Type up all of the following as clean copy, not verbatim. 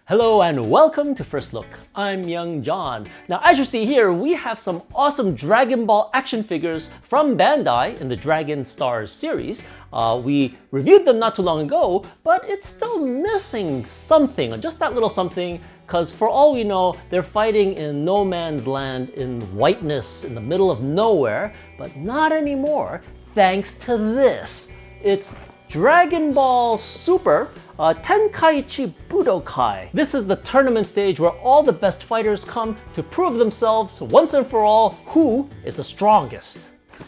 Hello and welcome to First Look. I'm Young John. Now as you see here, we have some awesome Dragon Ball action figures from Bandai in the Dragon Stars series. We reviewed them not too long ago, but it's still missing something, just that little something, because for all we know, they're fighting in no man's land in whiteness in the middle of nowhere, but not anymore thanks to this. It's Dragon Ball Super Tenkaichi Budokai. This is the tournament stage where all the best fighters come to prove themselves once and for all who is the strongest.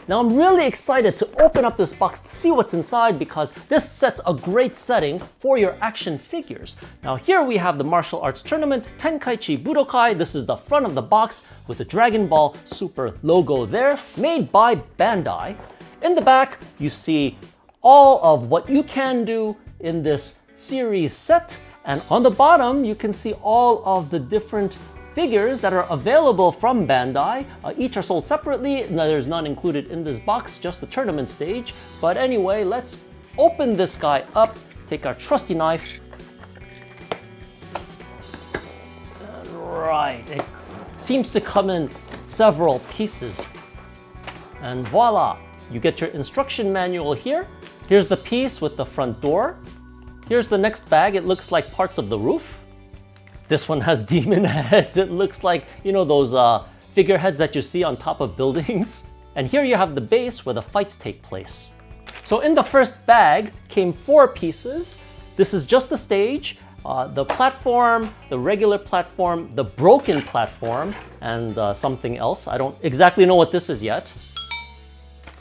Now I'm really excited to open up this box to see what's inside because this sets a great setting for your action figures. Now here we have the martial arts tournament Tenkaichi Budokai. This is the front of the box with the Dragon Ball Super logo there, made by Bandai. In the back you see all of what you can do in this series set, and on the bottom you can see all of the different figures that are available from Bandai. Each are sold separately. Now, there's none included in this box, just the tournament stage. But anyway, let's open this guy up, take our trusty knife. Right, it seems to come in several pieces. And voila, you get your instruction manual here. Here's the piece with the front door. Here's the next bag. It looks like parts of the roof. This one has demon heads. It looks like, you know, those figureheads that you see on top of buildings. And here you have the base where the fights take place. So in the first bag came 4 pieces. This is just the stage, the platform, the regular platform, the broken platform, and something else. I don't exactly know what this is yet.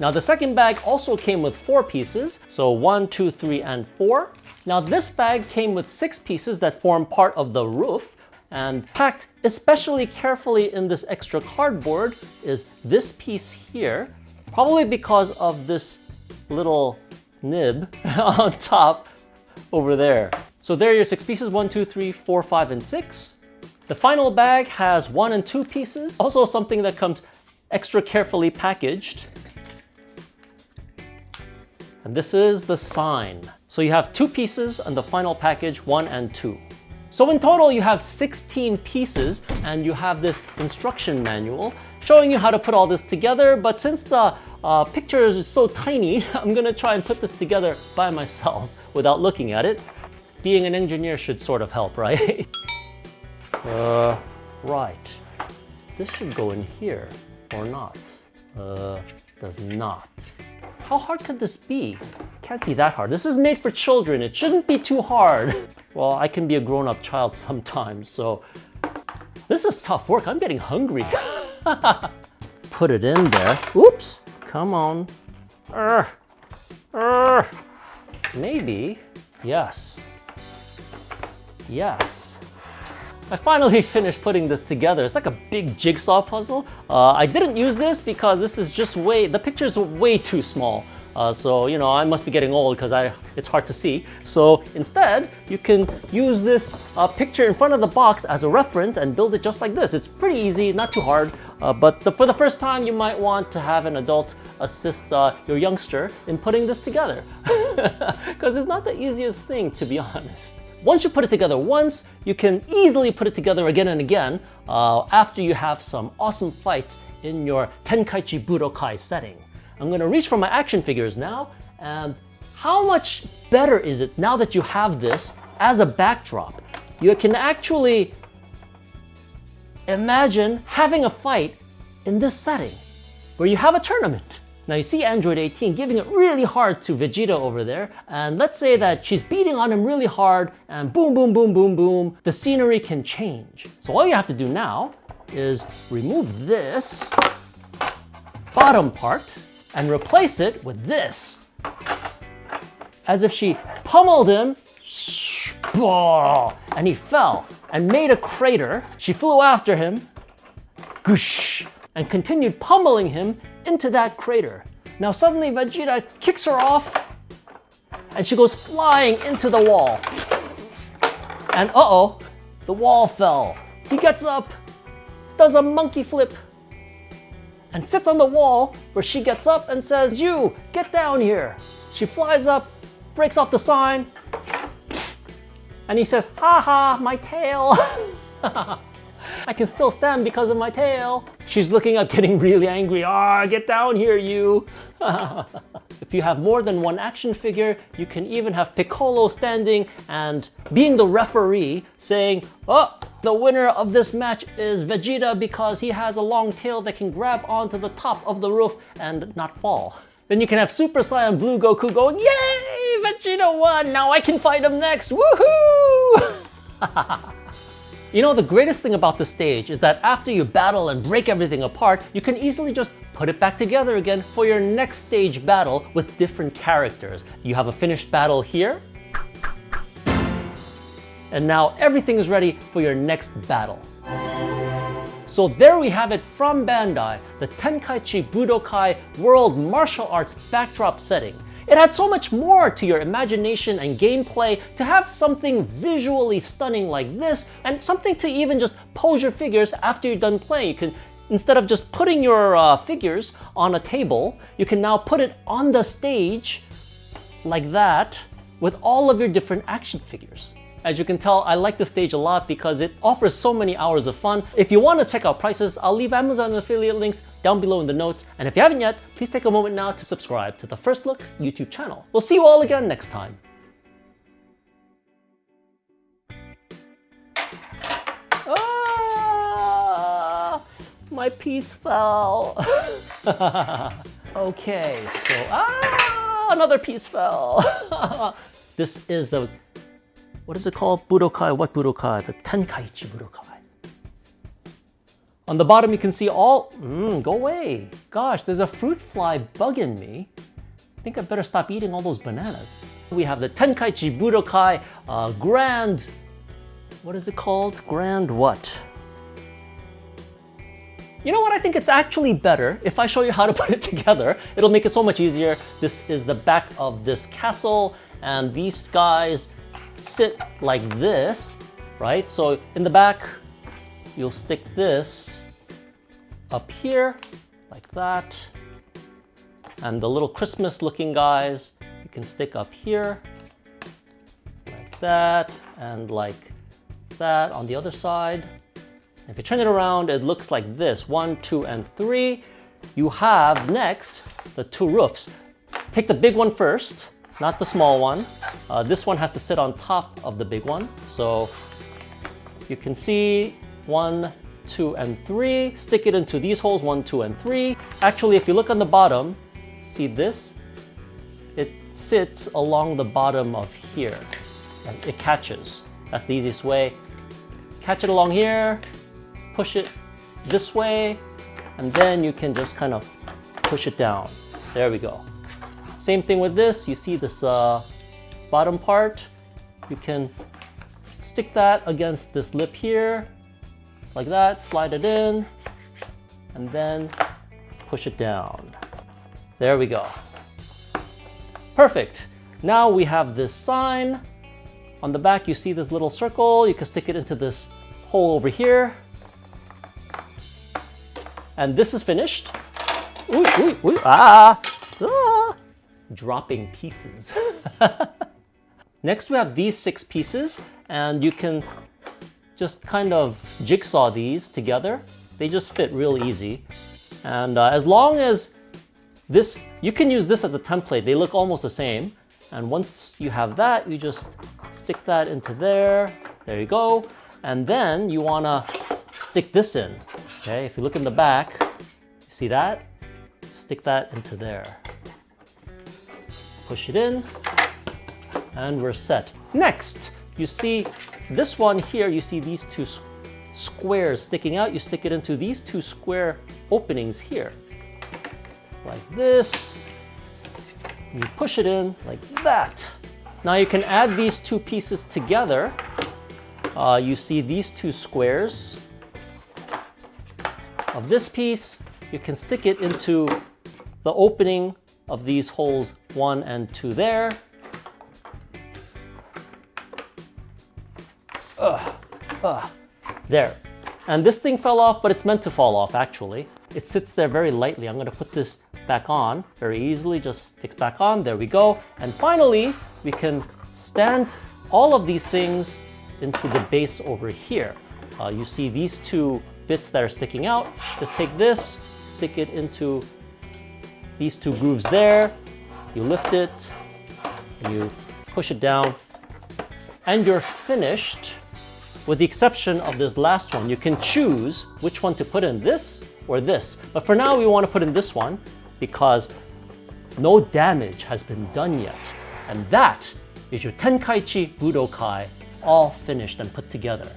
Now the second bag also came with 4 pieces, so 1, 2, 3, and 4. Now this bag came with 6 pieces that form part of the roof, and packed especially carefully in this extra cardboard is this piece here, probably because of this little nib on top over there. So there are your 6 pieces, 1, 2, 3, 4, 5, and 6. The final bag has 1 and 2 pieces, also something that comes extra carefully packaged. And this is the sign. So you have 2 pieces on the final package, 1 and 2. So in total you have 16 pieces, and you have this instruction manual showing you how to put all this together. But since the picture is so tiny, I'm gonna try and put this together by myself without looking at it. Being an engineer should sort of help, right? Right. This should go in here, or not. Does not. How hard could this be? Can't be that hard. This is made for children. It shouldn't be too hard. Well, I can be a grown-up child sometimes, so this is tough work. I'm getting hungry. Put it in there. Oops, come on. Maybe, yes. Yes. I finally finished putting this together. It's like a big jigsaw puzzle. I didn't use this because this is just the pictures are way too small. So, you know, I must be getting old because it's hard to see. So instead, you can use this picture in front of the box as a reference and build it just like this. It's pretty easy, not too hard. But for the first time, you might want to have an adult assist your youngster in putting this together. Because it's not the easiest thing, to be honest. Once you put it together once, you can easily put it together again and again after you have some awesome fights in your Tenkaichi Budokai setting. I'm gonna reach for my action figures now, and how much better is it now that you have this as a backdrop? You can actually imagine having a fight in this setting where you have a tournament. Now you see Android 18 giving it really hard to Vegeta over there, and let's say that she's beating on him really hard, and boom, boom, boom, boom, boom, the scenery can change. So all you have to do now is remove this bottom part and replace it with this. As if she pummeled him, and he fell and made a crater. She flew after him, goosh, and continued pummeling him into that crater. Now suddenly Vegeta kicks her off and she goes flying into the wall. And uh-oh, the wall fell. He gets up, does a monkey flip, and sits on the wall where she gets up and says, "You, get down here." She flies up, breaks off the sign, And he says, haha, my tail. I can still stand because of my tail. She's looking up, getting really angry. Ah, get down here, you. If you have more than one action figure, you can even have Piccolo standing and being the referee saying, oh, the winner of this match is Vegeta because he has a long tail that can grab onto the top of the roof and not fall. Then you can have Super Saiyan Blue Goku going, yay, Vegeta won, now I can fight him next, woohoo! You know, the greatest thing about this stage is that after you battle and break everything apart, you can easily just put it back together again for your next stage battle with different characters. You have a finished battle here, and now everything is ready for your next battle. So there we have it from Bandai, the Tenkaichi Budokai World Martial Arts backdrop setting. It had so much more to your imagination and gameplay to have something visually stunning like this, and something to even just pose your figures after you're done playing. You can, instead of just putting your figures on a table, you can now put it on the stage like that with all of your different action figures. As you can tell, I like the stage a lot because it offers so many hours of fun. If you want to check out prices, I'll leave Amazon affiliate links down below in the notes. And if you haven't yet, please take a moment now to subscribe to the First Look YouTube channel. We'll see you all again next time. Ah, my piece fell. Okay, so, another piece fell. This is the, what is it called? Budokai, what Budokai? The Tenkaichi Budokai. On the bottom you can see all, go away. Gosh, there's a fruit fly bugging me. I think I better stop eating all those bananas. We have the Tenkaichi Budokai Grand, what is it called? Grand what? You know what, I think it's actually better if I show you how to put it together. It'll make it so much easier. This is the back of this castle, and these guys sit like this, right? So in the back, you'll stick this up here, like that. And the little Christmas looking guys, you can stick up here, like that, and like that on the other side. If you turn it around, it looks like this, 1, 2, and 3. You have next the two roofs. Take the big one first, not the small one. This one has to sit on top of the big one. So you can see 1, 2, and 3. Stick it into these holes, 1, 2, and 3. Actually, if you look on the bottom, see this? It sits along the bottom of here, and it catches. That's the easiest way. Catch it along here, push it this way, and then you can just kind of push it down. There we go. Same thing with this. You see this bottom part? You can stick that against this lip here, like that, slide it in, and then push it down. There we go. Perfect. Now we have this sign. On the back, you see this little circle. You can stick it into this hole over here. And this is finished. Ooh, ooh, ooh, dropping pieces. Next, we have these 6 pieces, and you can just kind of jigsaw these together. They just fit real easy. And as long as this, you can use this as a template. They look almost the same. And once you have that, you just stick that into there. There you go. And then you want to stick this in. Okay, if you look in the back, you see that? Stick that into there. Push it in, and we're set. Next, you see this one here, you see these 2 squares sticking out. You stick it into these 2 square openings here. Like this. You push it in like that. Now you can add these 2 pieces together. You see these 2 squares of this piece. You can stick it into the opening of these holes 1 and 2 there. There. And this thing fell off, but it's meant to fall off actually. It sits there very lightly. I'm gonna put this back on very easily, just sticks back on. There we go. And finally, we can stand all of these things into the base over here. You see these two bits that are sticking out. Just take this, stick it into these two grooves there. You lift it, and you push it down, and you're finished. With the exception of this last one, you can choose which one to put in, this or this. But for now, we want to put in this one because no damage has been done yet. And that is your Tenkaichi Budokai all finished and put together.